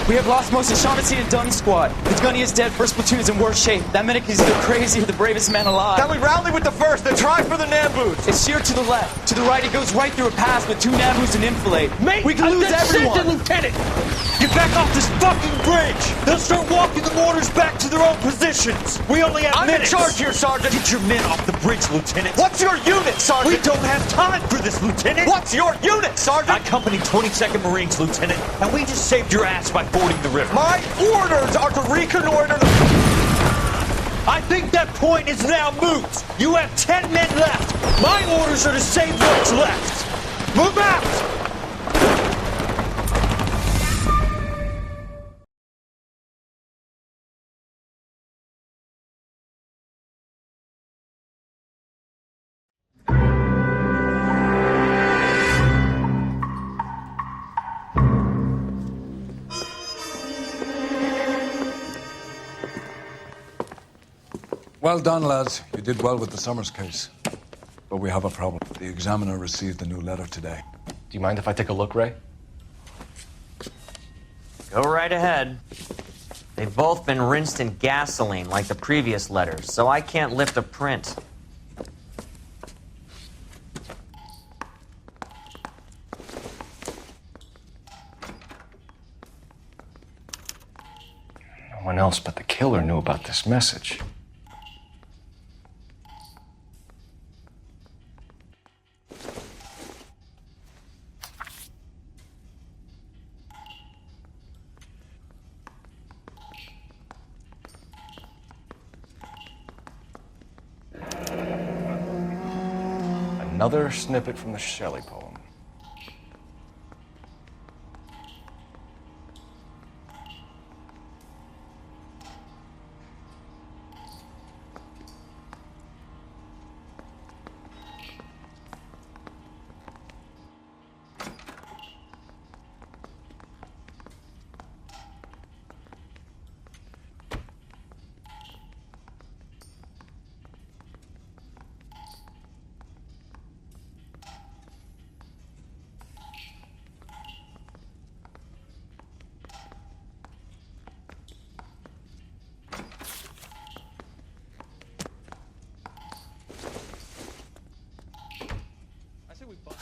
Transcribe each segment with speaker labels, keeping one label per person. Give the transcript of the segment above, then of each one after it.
Speaker 1: We have lost most of Shaughnessy and Dunn's squad. The gunny is dead, first platoon is in worse shape. That medic is either crazy or the bravest man alive.
Speaker 2: Then we rally with the first, then try for the Nambus.
Speaker 1: It's sheer to the left. To the right, it goes right through a pass with 2 Nambus and enfilade.
Speaker 3: Mate,
Speaker 1: we can lose everyone.
Speaker 3: Lieutenant! Get back off this fucking bridge! They'll start walking the mortars back to their own positions! We only have minutes!
Speaker 2: I'm in charge here, Sergeant!
Speaker 3: Get your men off the bridge, Lieutenant!
Speaker 2: What's your unit, Sergeant?
Speaker 3: We don't have time for this, Lieutenant!
Speaker 2: What's your unit, Sergeant?
Speaker 3: I company 22nd Marines, Lieutenant, and we just saved your ass by fording the river.
Speaker 2: My orders are to reconnoiter the...
Speaker 3: I think that point is now moot! You have 10 men left! My orders are to save what's left! Move out!
Speaker 4: Well done, lads. You did well with the Summers case. But we have a problem. The examiner received a new letter today.
Speaker 5: Do you mind if I take a look, Ray?
Speaker 6: Go right ahead. They've both been rinsed in gasoline like the previous letters, so I can't lift a print.
Speaker 5: No one else but the killer knew about this message. Another snippet from the Shelley poem.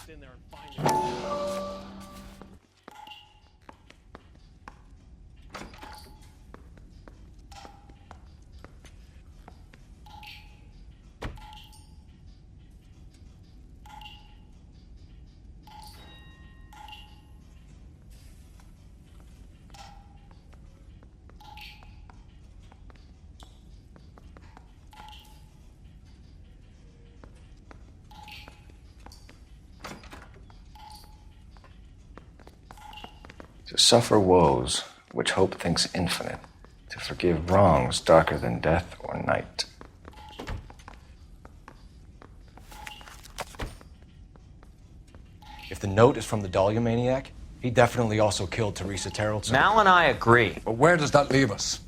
Speaker 3: In there and find it.
Speaker 5: To suffer woes which hope thinks infinite, to forgive wrongs darker than death or night. If the note is from the Dahlia maniac, he definitely also killed Teresa Terrellson.
Speaker 6: Mal and I agree.
Speaker 4: But where does that leave us?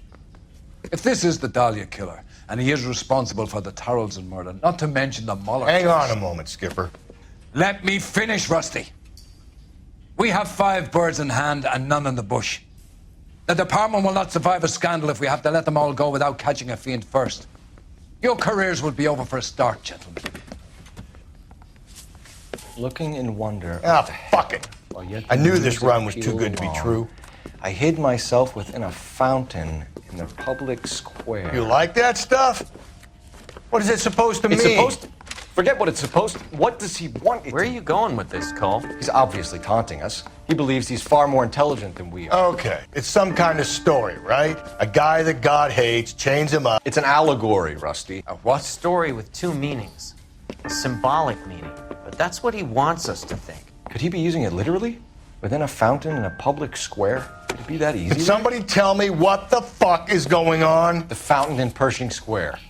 Speaker 4: If this is the Dahlia killer, and he is responsible for the Tarrelson murder, not to mention the Muller
Speaker 2: Hang
Speaker 4: case.
Speaker 2: on a moment, Skipper.
Speaker 4: Let me finish, Rusty. We have 5 birds in hand and none in the bush. The department will not survive a scandal if we have to let them all go without catching a fiend first. Your careers will be over for a start, gentlemen.
Speaker 5: Looking in wonder.
Speaker 2: Ah, fuck it.
Speaker 5: Yet
Speaker 2: I knew
Speaker 5: the
Speaker 2: this
Speaker 5: news
Speaker 2: run was too
Speaker 5: appealed
Speaker 2: good to be
Speaker 5: long,
Speaker 2: true.
Speaker 5: I hid myself within a fountain in the public square.
Speaker 2: You like that stuff? What is it supposed to
Speaker 5: It's
Speaker 2: mean?
Speaker 5: supposed to... Forget what it's supposed to... What does he want it
Speaker 6: Where are
Speaker 5: to...
Speaker 6: you going with this, Cole?
Speaker 5: He's obviously taunting us. He believes he's far more intelligent than we are.
Speaker 2: Okay, it's some kind of story, right? A guy that God hates, chains him up.
Speaker 5: It's an allegory, Rusty.
Speaker 4: A what?
Speaker 6: Story with 2 meanings. A symbolic meaning. But that's what he wants us to think.
Speaker 5: Could he be using it literally? Within a fountain in a public square? Could it be that easy?
Speaker 2: Can somebody tell me what the fuck is going on?
Speaker 5: The fountain in Pershing Square.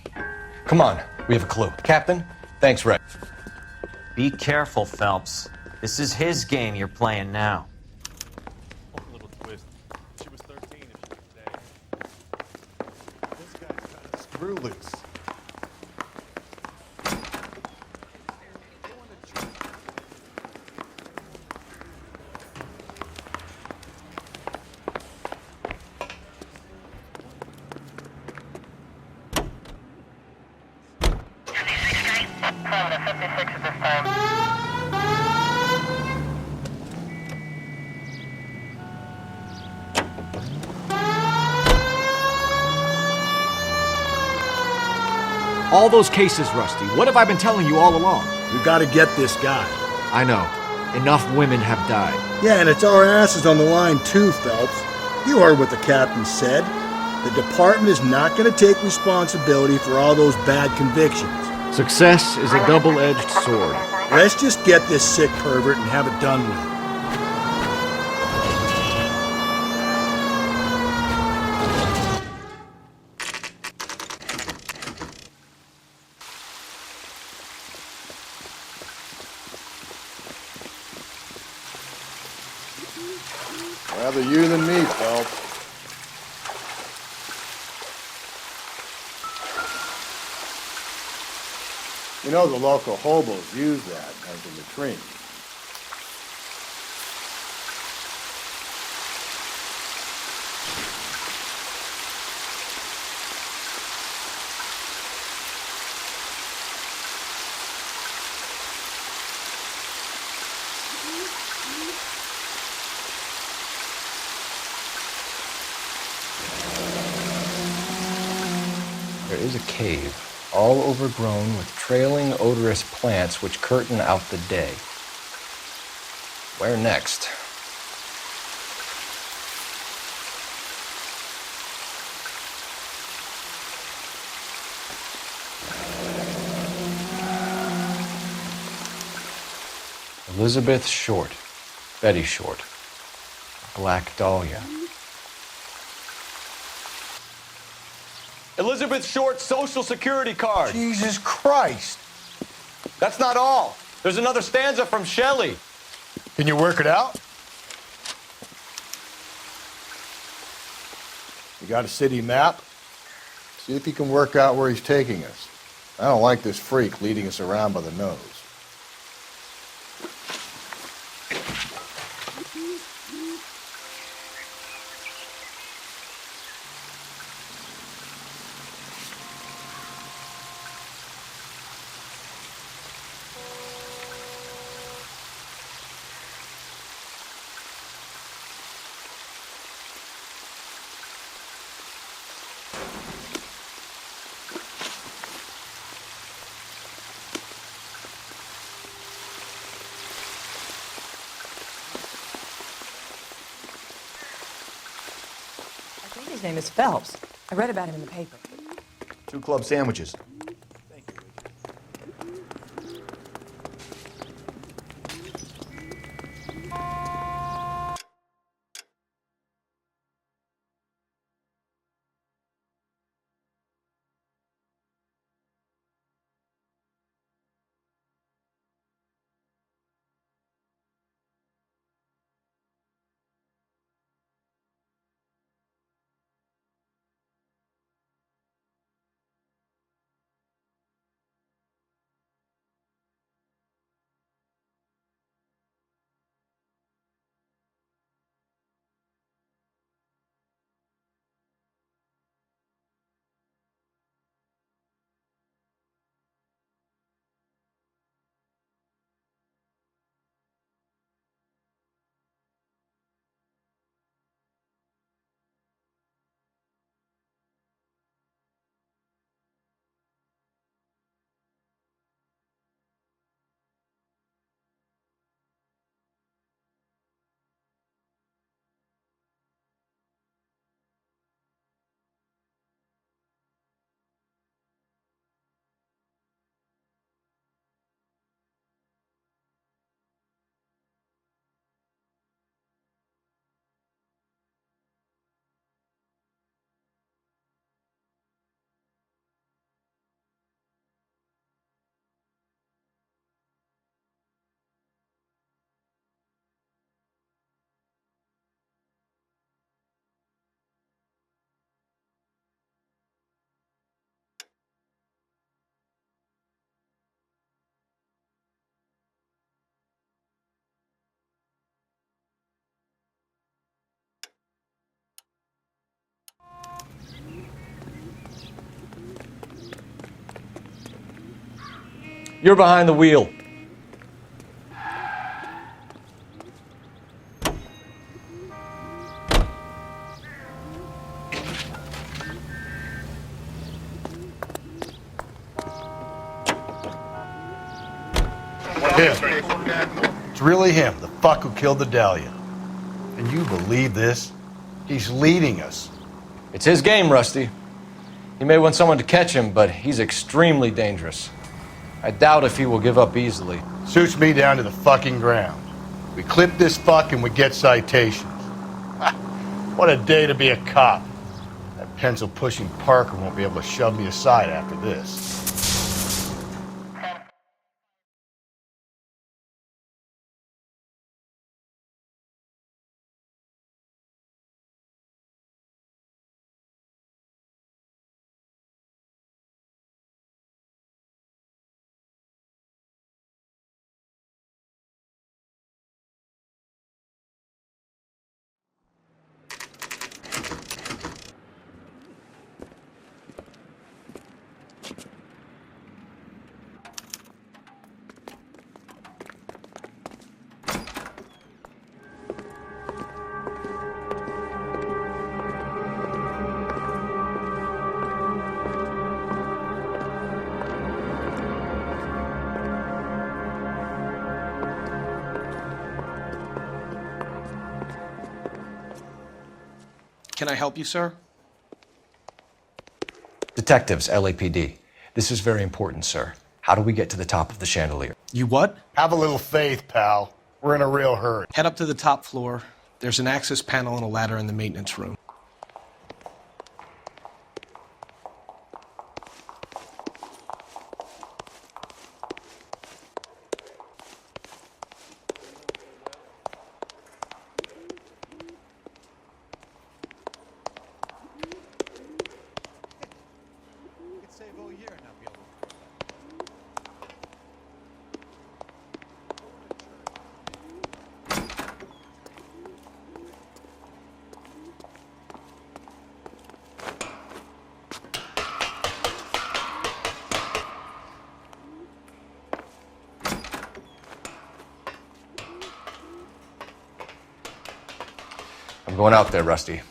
Speaker 5: Come on, we have a clue. Captain, thanks, Ray.
Speaker 6: Be careful, Phelps. This is his game you're playing now.
Speaker 3: A little twist. She was 13 if she was today. This guy's got a screw loose.
Speaker 7: 56 at this time.
Speaker 8: All those cases, Rusty. What have I been telling you all along?
Speaker 2: We gotta get this guy.
Speaker 8: I know. Enough women have died.
Speaker 2: Yeah, and it's our asses on the line too, Phelps. You heard what the captain said. The department is not gonna take responsibility for all those bad convictions.
Speaker 8: Success is a double-edged sword.
Speaker 2: Let's just get this sick pervert and have it done with. Rather you than me, Phelps. You know the local hobos use that as a latrine.
Speaker 5: There is a cave, all overgrown with trailing odorous plants which curtain out the day. Where next? Elizabeth Short, Betty Short, Black Dahlia.
Speaker 3: Elizabeth Short's social security card.
Speaker 2: Jesus Christ.
Speaker 3: That's not all. There's another stanza from Shelley.
Speaker 2: Can you work it out? You got a city map? See if you can work out where he's taking us. I don't like this freak leading us around by the nose.
Speaker 9: I think his name is Phelps. I read about him in the paper.
Speaker 2: 2 club sandwiches.
Speaker 5: You're behind the wheel.
Speaker 7: Him. It's really him, the fuck who killed the Dahlia. And you believe this? He's leading us.
Speaker 5: It's his game, Rusty. He may want someone to catch him, but he's extremely dangerous. I doubt if he will give up easily.
Speaker 7: Suits me down to the fucking ground. We clip this fuck and we get citations. What a day to be a cop. That pencil-pushing Parker won't be able to shove me aside after this.
Speaker 10: Can I help you, sir?
Speaker 5: Detectives, LAPD. This is very important, sir. How do we get to the top of the chandelier?
Speaker 10: You what?
Speaker 7: Have a little faith, pal. We're in a real hurry.
Speaker 10: Head up to the top floor. There's an access panel and a ladder in the maintenance room.
Speaker 5: I'm going out there, Rusty.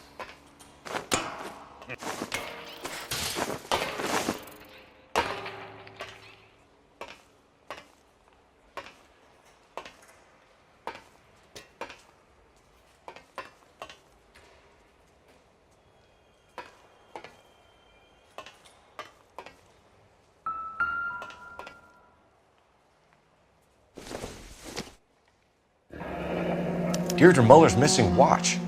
Speaker 5: Deirdre Muller's missing watch.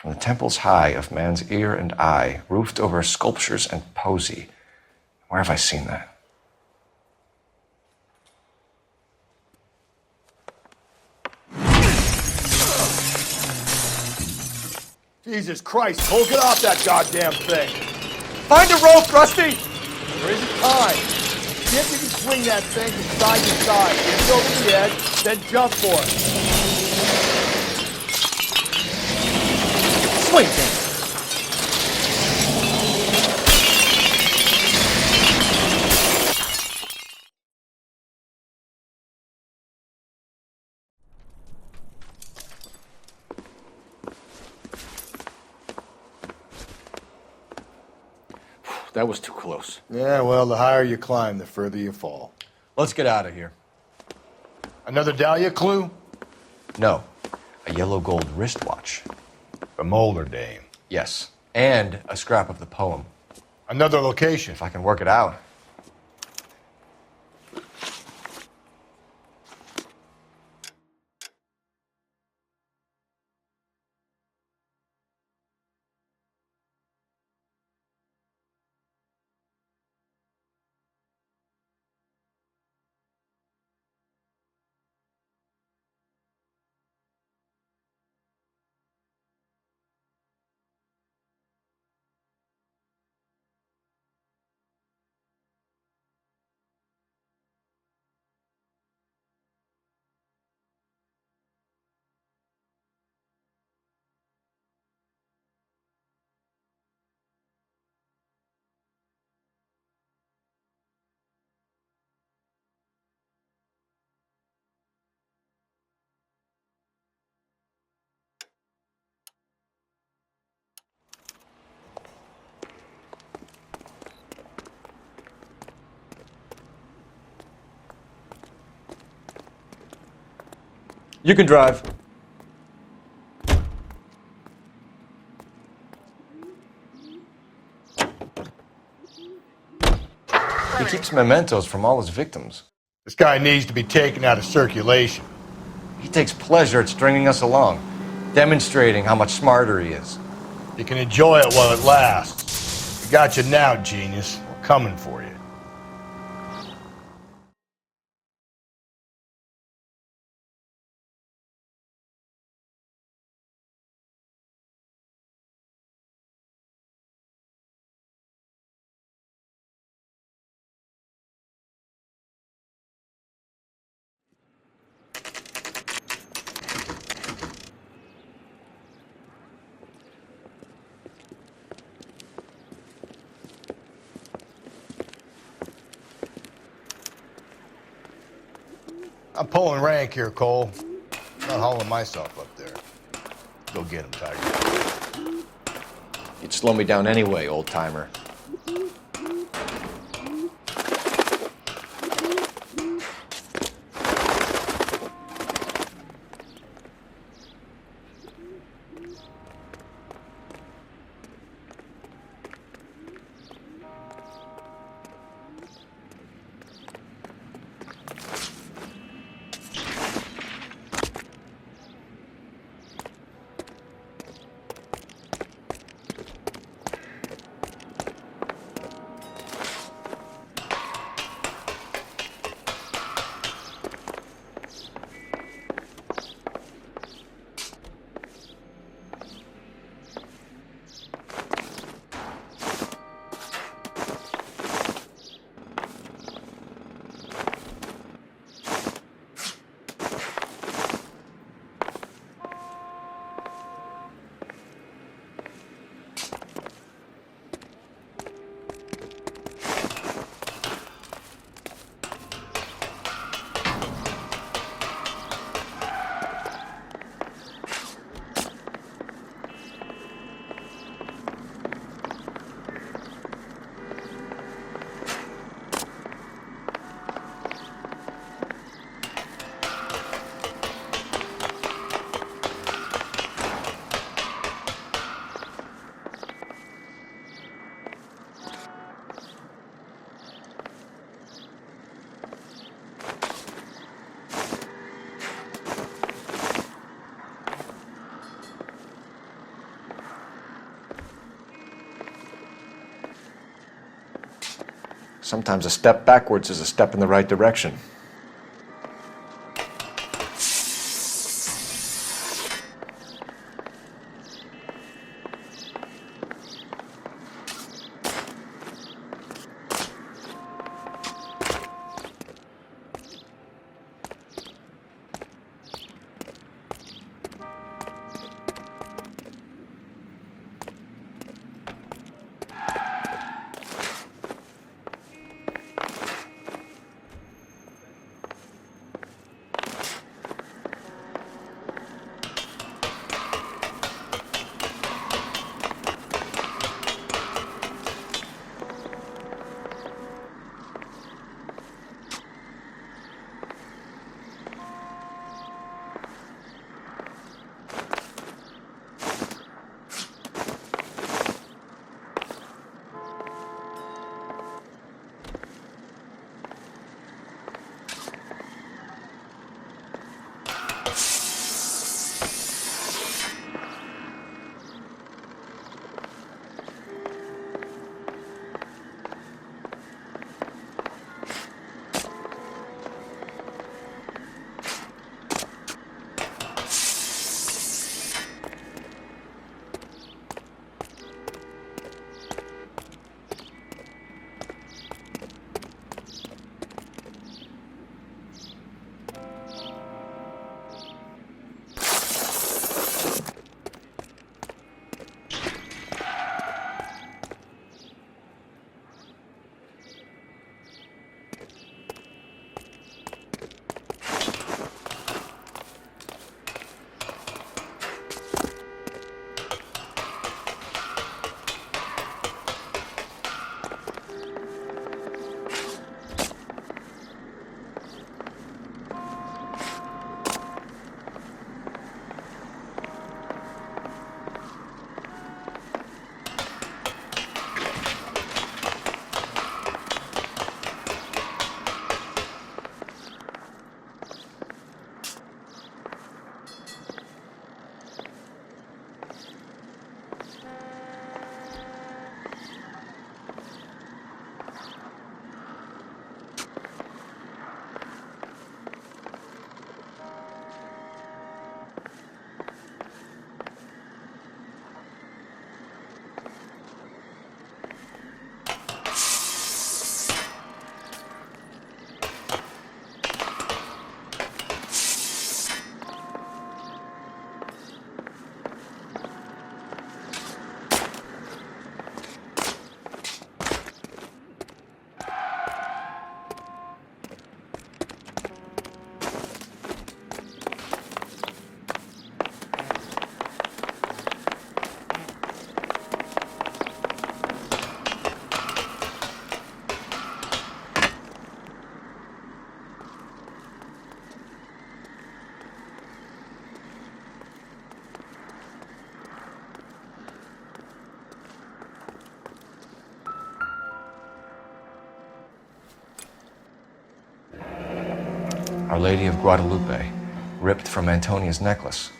Speaker 5: From the temples high of man's ear and eye, roofed over sculptures and poesy. Where have I seen that?
Speaker 2: Jesus Christ, Cole, get off that goddamn thing.
Speaker 5: Find a rope, Rusty!
Speaker 2: There isn't time. See if you can swing that thing from side to side. Get it over the edge, then jump for it. Swing then.
Speaker 8: That was too close.
Speaker 7: Yeah, well, the higher you climb, the further you fall.
Speaker 5: Let's get out of here.
Speaker 7: Another Dahlia clue?
Speaker 5: No, a yellow gold wristwatch.
Speaker 7: The Mulder dame.
Speaker 5: Yes, and a scrap of the poem.
Speaker 7: Another location.
Speaker 5: If I can work it out. You can drive. He keeps mementos from all his victims.
Speaker 7: This guy needs to be taken out of circulation.
Speaker 5: He takes pleasure at stringing us along, demonstrating how much smarter he is.
Speaker 7: You can enjoy it while it lasts. We got you now, genius. We're coming for you. I'm pulling rank here, Cole. Not hauling myself up there. Go get him, Tiger.
Speaker 5: You'd slow me down anyway, old-timer. Sometimes a step backwards is a step in the right direction. Our Lady of Guadalupe, ripped from Antonia's necklace.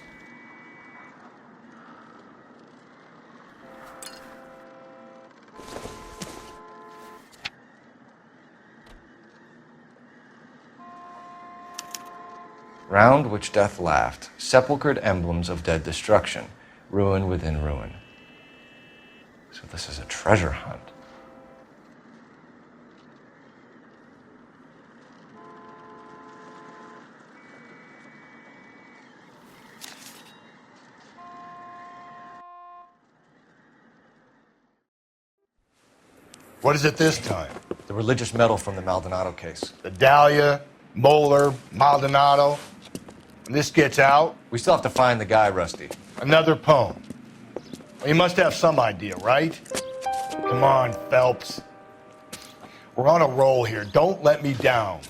Speaker 5: Round which death laughed, sepulchred emblems of dead destruction, ruin within ruin. So this is a treasure hunt.
Speaker 7: What is it this time?
Speaker 5: The religious medal from the Maldonado case.
Speaker 7: The Dahlia, Moeller, Maldonado. When this gets out,
Speaker 5: We still have to find the guy, Rusty.
Speaker 7: another poem. Well, you must have some idea, right? Come on, Phelps. We're on a roll here. Don't let me down.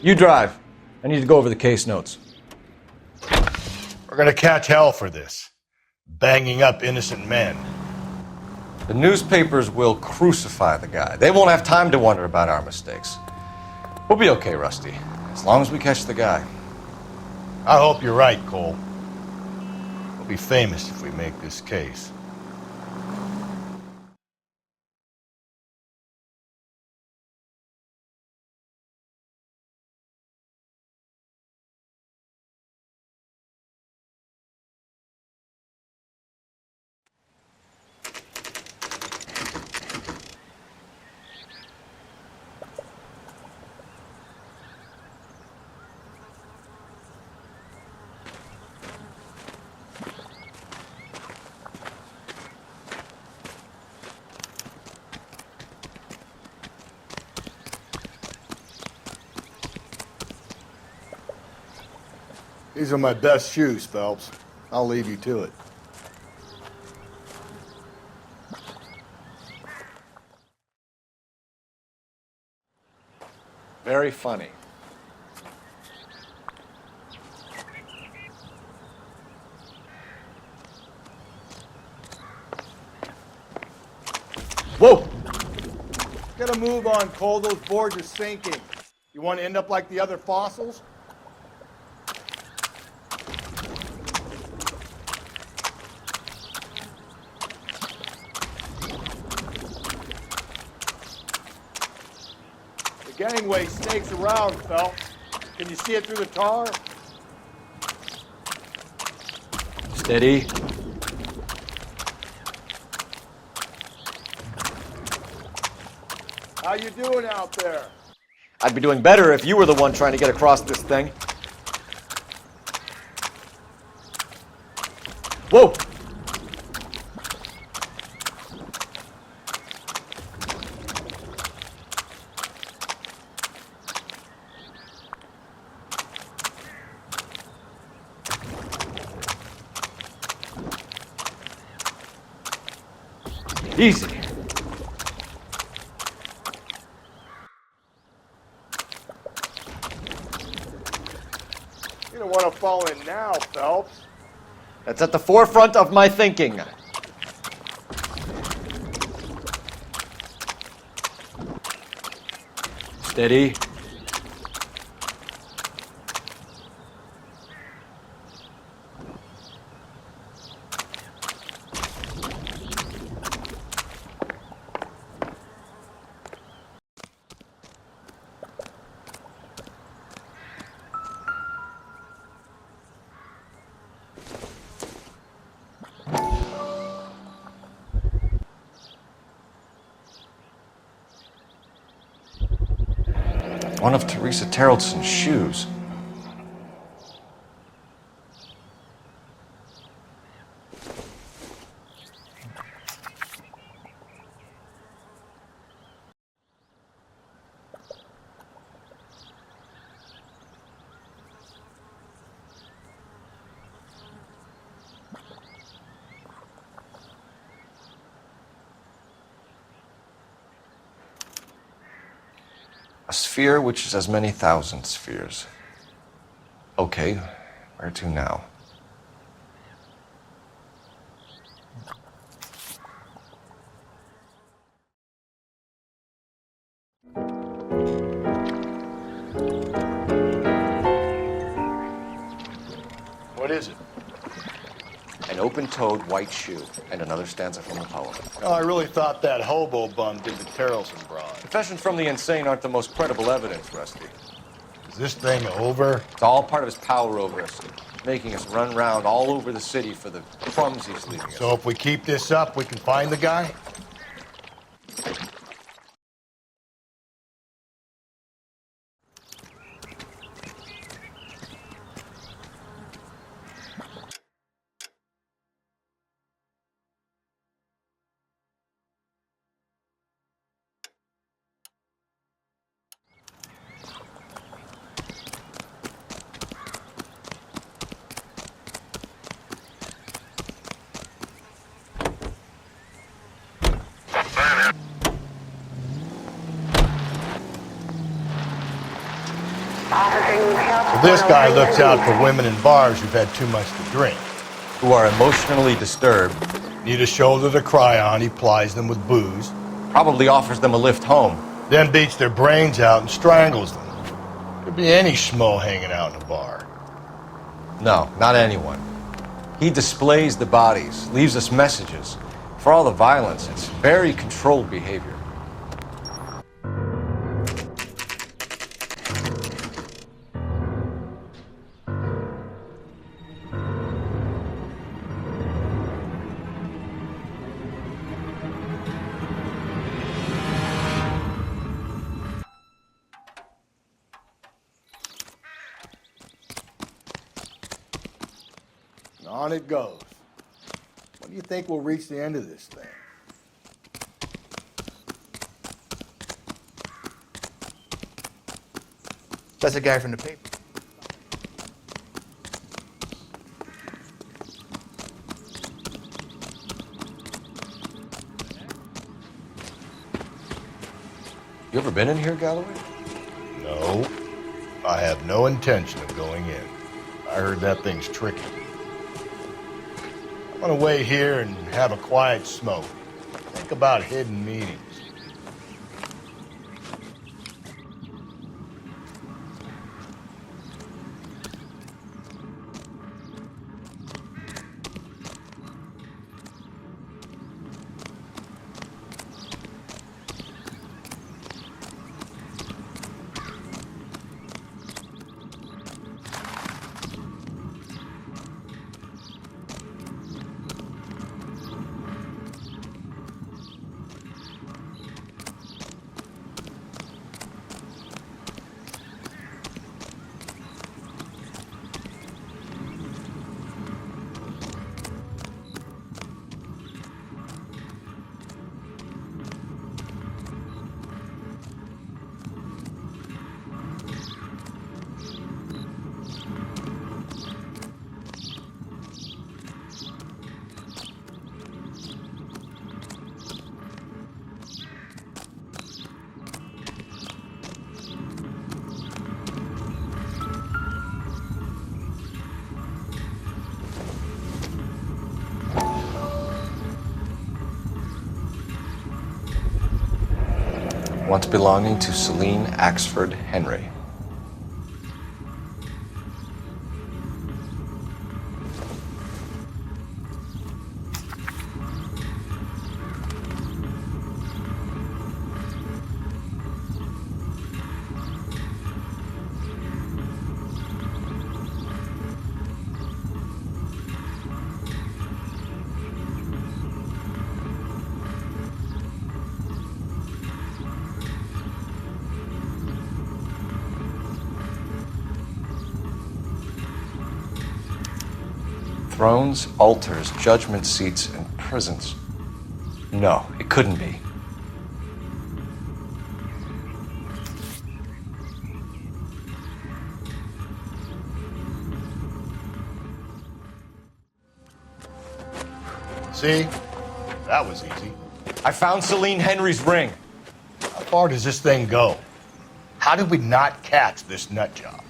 Speaker 5: You drive. I need to go over the case notes.
Speaker 7: We're gonna catch hell for this. Banging up innocent men.
Speaker 5: The newspapers will crucify the guy. They won't have time to wonder about our mistakes. We'll be okay, Rusty, as long as we catch the guy.
Speaker 7: I hope you're right, Cole. We'll be famous if we make this case. These are my best shoes, Phelps. I'll leave you to it.
Speaker 5: Very funny. Whoa!
Speaker 2: Get a move on, Cole. Those boards are sinking. You want to end up like the other fossils? The gangway snakes around, Phelps. Can you see it through the tar?
Speaker 5: Steady.
Speaker 2: How you doing out there?
Speaker 5: I'd be doing better if you were the one trying to get across this thing. Whoa! Easy.
Speaker 2: You don't want to fall in now, Phelps.
Speaker 5: That's at the forefront of my thinking. Steady. One of Teresa Terreldson's shoes. A sphere which is as many thousand spheres. Okay, where to now?
Speaker 7: What is it?
Speaker 5: An open-toed white shoe, and another stanza from the poem.
Speaker 7: Oh, I really thought that hobo bum did the Terrelson broad.
Speaker 5: Confessions from the insane aren't the most credible evidence, Rusty.
Speaker 7: Is this thing over?
Speaker 5: It's all part of his power over us, making us run round all over the city for the crumbs he's leaving us.
Speaker 7: So if we keep this up, we can find the guy? Well, this guy looks out for women in bars who've had too much to drink.
Speaker 5: Who are emotionally disturbed.
Speaker 7: Need a shoulder to cry on, he plies them with booze.
Speaker 5: Probably offers them a lift home.
Speaker 7: Then beats their brains out and strangles them. Could be any schmo hanging out in a bar.
Speaker 5: No, not anyone. He displays the bodies, leaves us messages. For all the violence, it's very controlled behavior.
Speaker 7: On it goes. When do you think we'll reach the end of this thing?
Speaker 11: That's a guy from the paper.
Speaker 5: You ever been in here, Galloway?
Speaker 7: No. I have no intention of going in. I heard that thing's tricky. I'm gonna wait here and have a quiet smoke. Think about hidden meetings.
Speaker 5: Once belonging to Celine Axford Henry. Thrones, altars, judgment seats, and prisons. No, it couldn't be.
Speaker 7: See? That was easy.
Speaker 5: I found Celine Henry's ring.
Speaker 7: How far does this thing go? How did we not catch this nut job?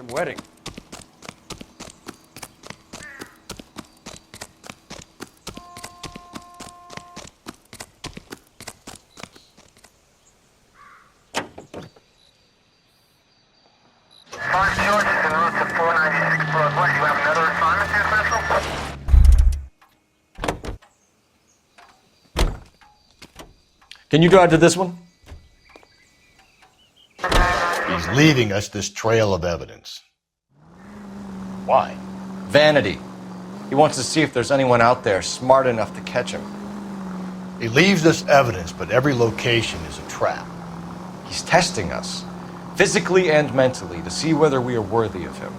Speaker 5: goddamn wedding. Can you drive to this one?
Speaker 7: He's leaving us this trail of evidence. Why?
Speaker 5: Vanity. He wants to see if there's anyone out there smart enough to catch him.
Speaker 7: He leaves us evidence, but every location is a trap.
Speaker 5: He's testing us, physically and mentally, to see whether we are worthy of him.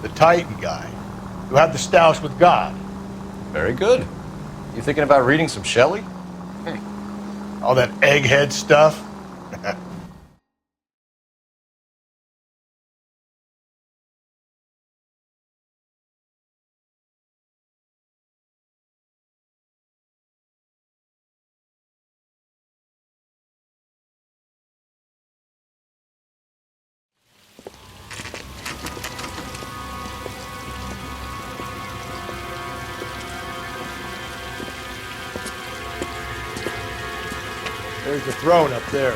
Speaker 7: The Titan guy, who had the stoush with God.
Speaker 5: Very good. You thinking about reading some Shelley?
Speaker 7: All that egghead stuff. There's the throne up there.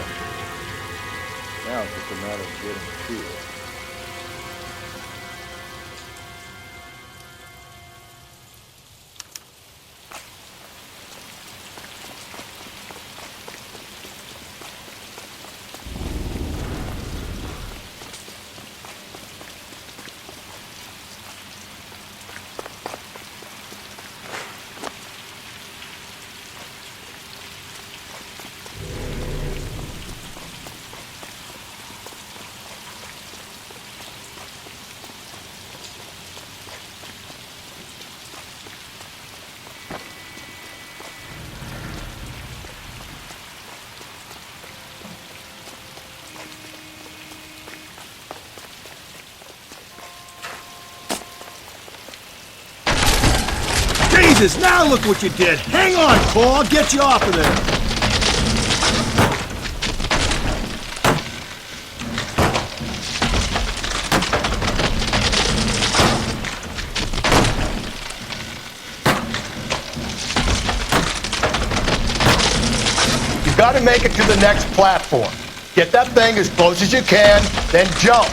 Speaker 2: Now it's just a matter of getting to it. Jesus, now look what you did! Hang on, Cole, I'll get you off of there!
Speaker 7: You gotta make it to the next platform. Get that thing as close as you can, then jump.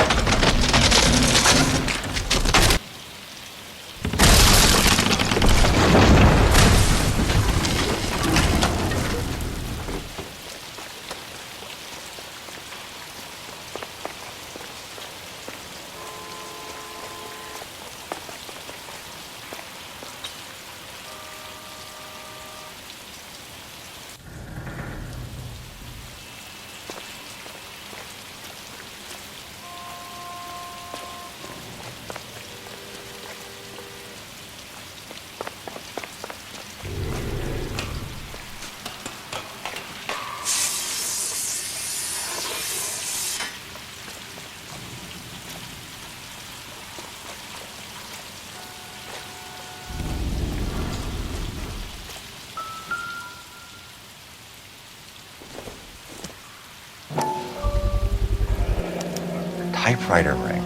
Speaker 5: Typewriter ring.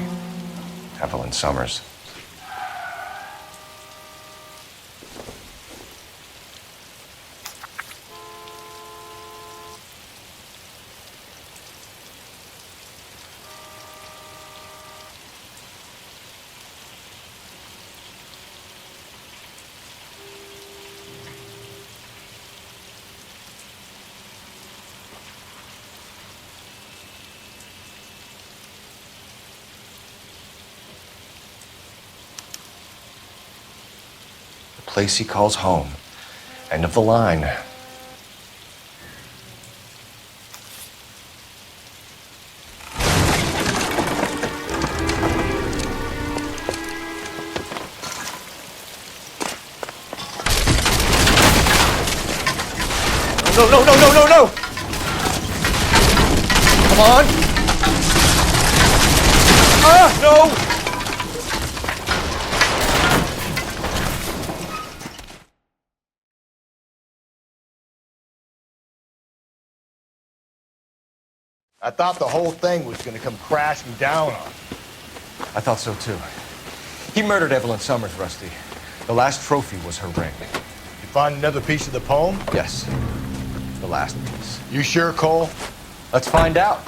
Speaker 5: Evelyn Summers. Place he calls home. End of the line. No! Come on! Ah, no!
Speaker 7: I thought the whole thing was gonna come crashing down on me.
Speaker 5: I thought so too. He murdered Evelyn Summers, Rusty. The last trophy was her ring.
Speaker 7: You find another piece of the poem?
Speaker 5: Yes. The last piece.
Speaker 7: You sure, Cole?
Speaker 5: Let's find out.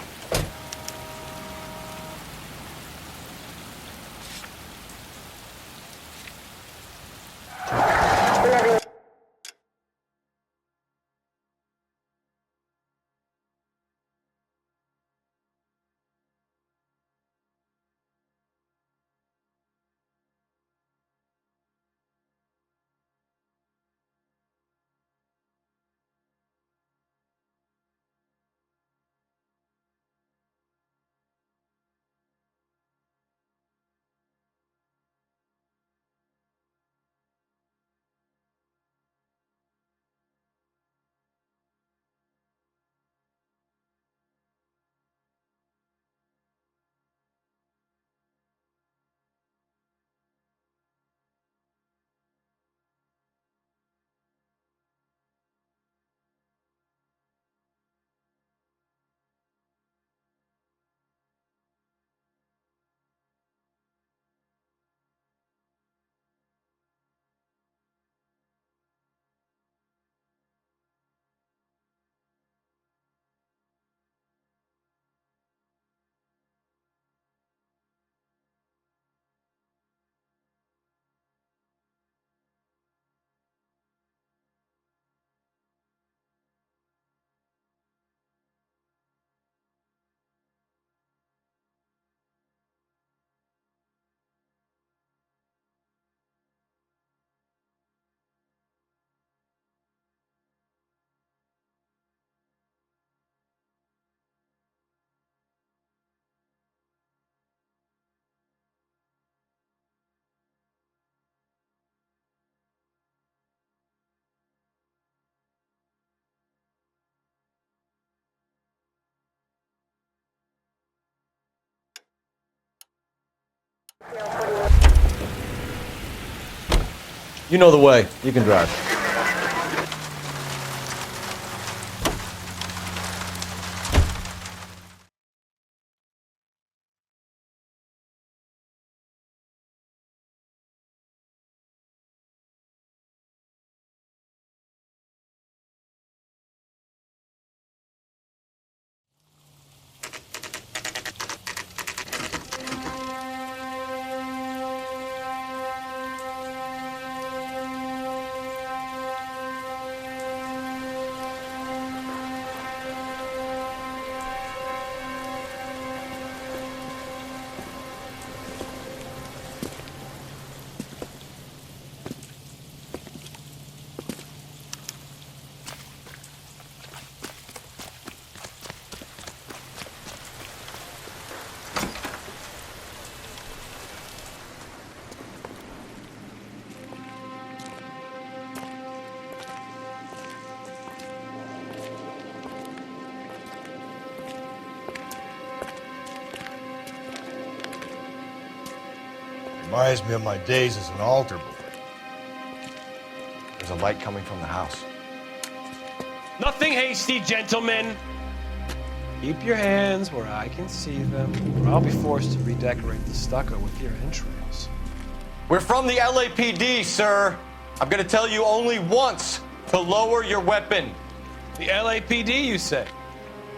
Speaker 5: You know the way. You can drive.
Speaker 7: Reminds me of my days as an altar boy.
Speaker 5: There's a light coming from the house.
Speaker 12: Nothing hasty, gentlemen. Keep your hands where I can see them, or I'll be forced to redecorate the stucco with your entrails.
Speaker 5: We're from the LAPD, sir. I'm gonna tell you only once to lower your weapon.
Speaker 12: The LAPD, you say?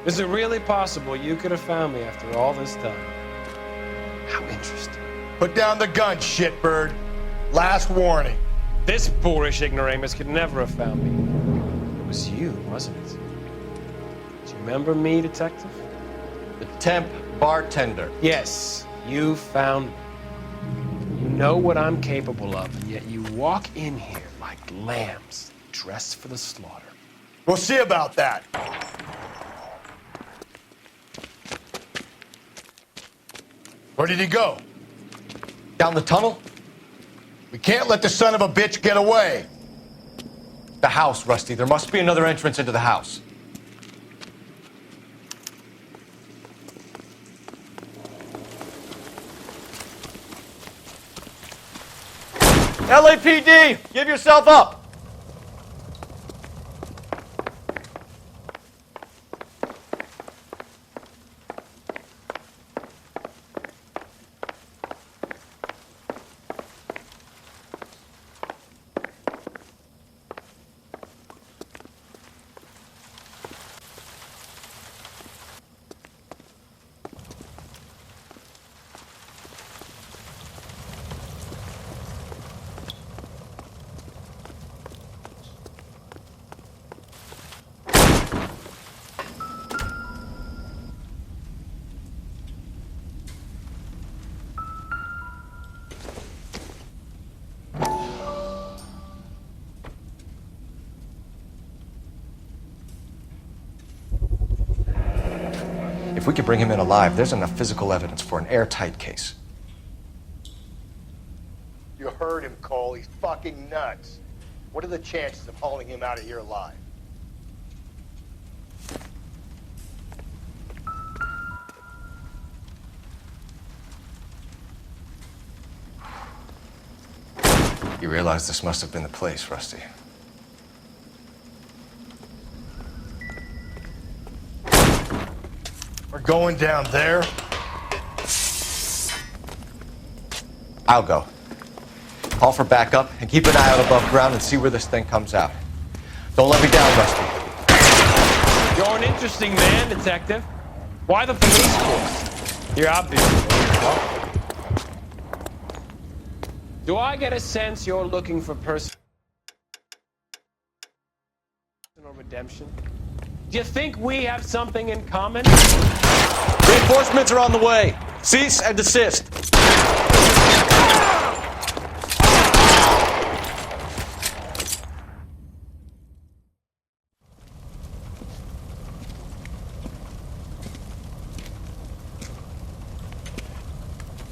Speaker 12: Is it really possible you could have found me after all this time? How interesting.
Speaker 7: Put down the gun, shitbird. Last warning.
Speaker 12: This boorish ignoramus could never have found me. It was you, wasn't it? Do you remember me, detective?
Speaker 5: The temp bartender.
Speaker 12: Yes, you found me. You know what I'm capable of, and yet you walk in here like lambs dressed for the slaughter.
Speaker 7: We'll see about that. Where did he go?
Speaker 5: Down the tunnel?
Speaker 7: We can't let the son of a bitch get away.
Speaker 5: The house, Rusty. There must be another entrance into the house. LAPD! Give yourself up! If we could bring him in alive, there's enough physical evidence for an airtight case.
Speaker 7: You heard him, Cole. He's fucking nuts. What are the chances of hauling him out of here alive?
Speaker 5: You realize this must have been the place, Rusty.
Speaker 7: We're going down there.
Speaker 5: I'll go. Call for backup and keep an eye out above ground and see where this thing comes out. Don't let me down, Rusty.
Speaker 12: You're an interesting man, Detective. Why the police force? You're obviously welcome. Do I get a sense you're looking for personal redemption? Do you think we have something in common?
Speaker 3: Reinforcements are on the way. Cease and desist.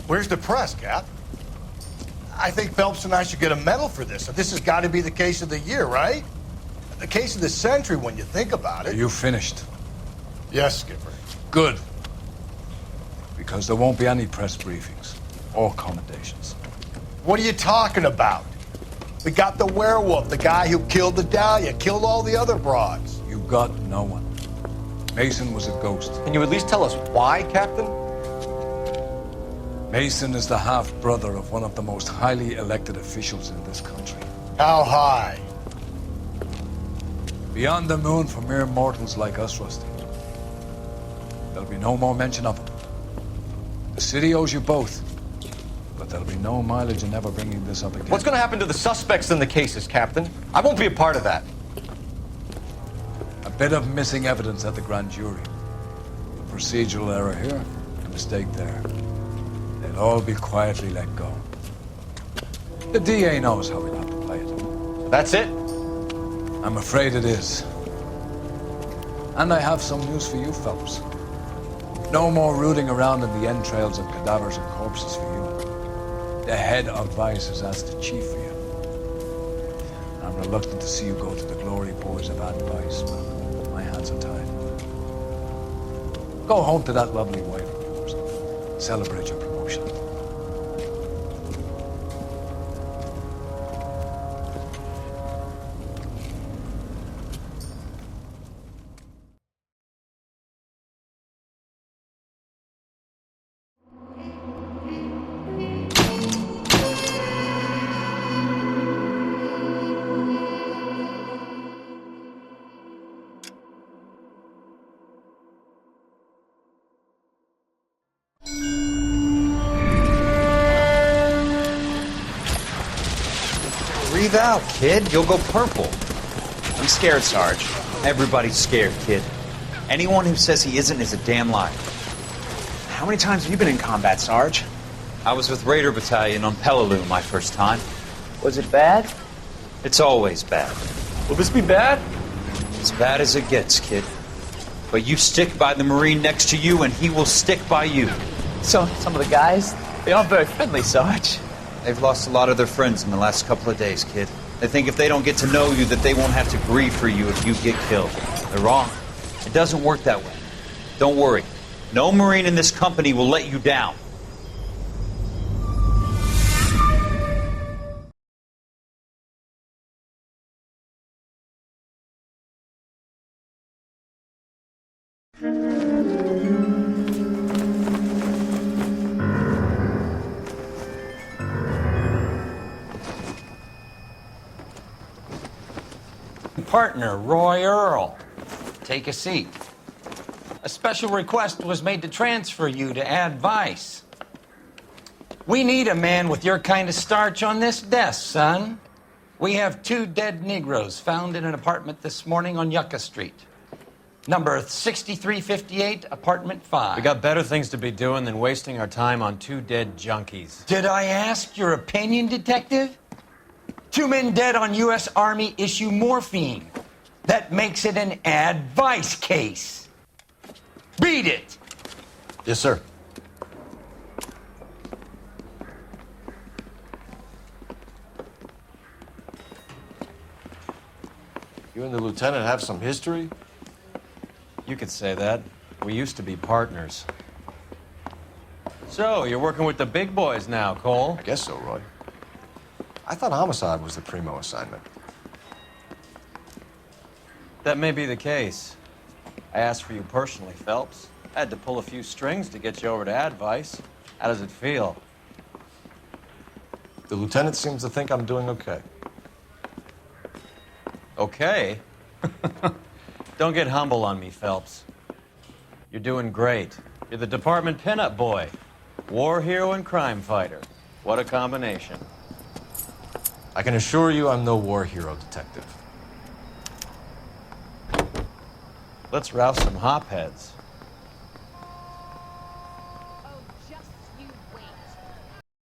Speaker 7: Where's the press, Cap? I think Phelps and I should get a medal for this. This has got to be the case of the year, right? The case of the century when you think about it.
Speaker 4: Are you finished?
Speaker 7: Yes, Skipper.
Speaker 4: Good. Because there won't be any press briefings or commendations.
Speaker 7: What are you talking about? We got the werewolf, the guy who killed the Dahlia, killed all the other broads.
Speaker 4: You got no one. Mason was a ghost.
Speaker 5: Can you at least tell us why, Captain?
Speaker 4: Mason is the half-brother of one of the most highly elected officials in this country.
Speaker 7: How high?
Speaker 4: Beyond the moon for mere mortals like us, Rusty. There'll be no more mention of him. The city owes you both, but there'll be no mileage in ever bringing this up again.
Speaker 5: What's going to happen to the suspects in the cases, Captain? I won't be a part of that.
Speaker 4: A bit of missing evidence at the grand jury. A procedural error here, a mistake there. They'll all be quietly let go. The DA knows how we'll have to play it.
Speaker 5: That's it?
Speaker 4: I'm afraid it is. And I have some news for you, Phelps. No more rooting around in the entrails of cadavers and corpses for you. The head of Vice has asked the chief for you. I'm reluctant to see you go to the glory boys of advice, but my hands are tied. Go home to that lovely wife of yours. Celebrate your promotion.
Speaker 13: Breathe out, kid. You'll go purple.
Speaker 14: I'm scared, Sarge. Everybody's scared, kid. Anyone who says he isn't is a damn liar. How many times have you been in combat, Sarge? I was with Raider Battalion on Peleliu my first time. Was it bad? It's always bad. Will this be bad? As bad as it gets, kid. But you stick by the Marine next to you, and he will stick by you. So, some of the guys, they aren't very friendly, Sarge. They've lost a lot of their friends in the last couple of days, kid. They think if they don't get to know you, that they won't have to grieve for you if you get killed. They're wrong. It doesn't work that way. Don't worry. No Marine in this company will let you down.
Speaker 15: Partner, Roy Earl. Take a seat. A special request was made to transfer you to Ad Vice. We need a man with your kind of starch on this desk, son. We have 2 dead Negroes found in an apartment this morning on Yucca Street. Number 6358, apartment 5.
Speaker 6: We got better things to be doing than wasting our time on 2 dead junkies.
Speaker 15: Did I ask your opinion, detective? 2 men dead on U.S. Army issue morphine. That makes it an Ad Vice case. Beat it!
Speaker 5: Yes, sir. You and the lieutenant have some history?
Speaker 14: You could say that. We used to be partners. So, you're working with the big boys now, Cole?
Speaker 5: I guess so, Roy. I thought homicide was the primo assignment.
Speaker 14: That may be the case. I asked for you personally, Phelps. I had to pull a few strings to get you over to Advice. How does it feel?
Speaker 5: The lieutenant seems to think I'm doing okay.
Speaker 14: Okay? Don't get humble on me, Phelps. You're doing great. You're the department pinup boy. War hero and crime fighter. What a combination.
Speaker 5: I can assure you I'm no war hero, detective.
Speaker 14: Let's rouse some hopheads.